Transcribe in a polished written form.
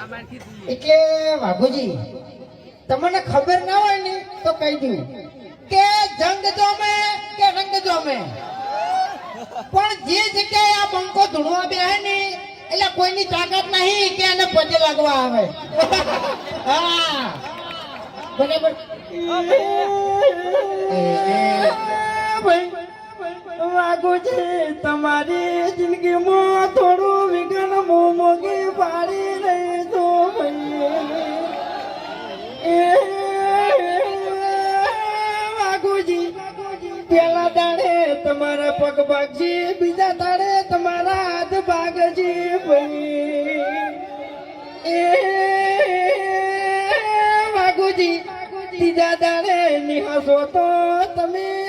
એટલે વાઘુજી તમને ખબર ના હોય ને તો કહી દઉં કે જંગ જોમે કે રંગ જોમે પણ જે જગ્યાએ આ બંકો ધૂણવા બેહે ને એટલે કોઈની તાકાત નહીં કે એને પગે લાગવા આવે હા બરાબર વાઘુજી તમારી જિંદગીમાં થોડું વિઘ્ન મોગી પાડી રહી તો વાઘુજી પેલા દાડે તમારા પગ ભાગજી બીજા દાડે તમારા હાથ ભાગજી ભાઈ વાઘુજી ત્રીજા દાડે નિહાસો તો તમે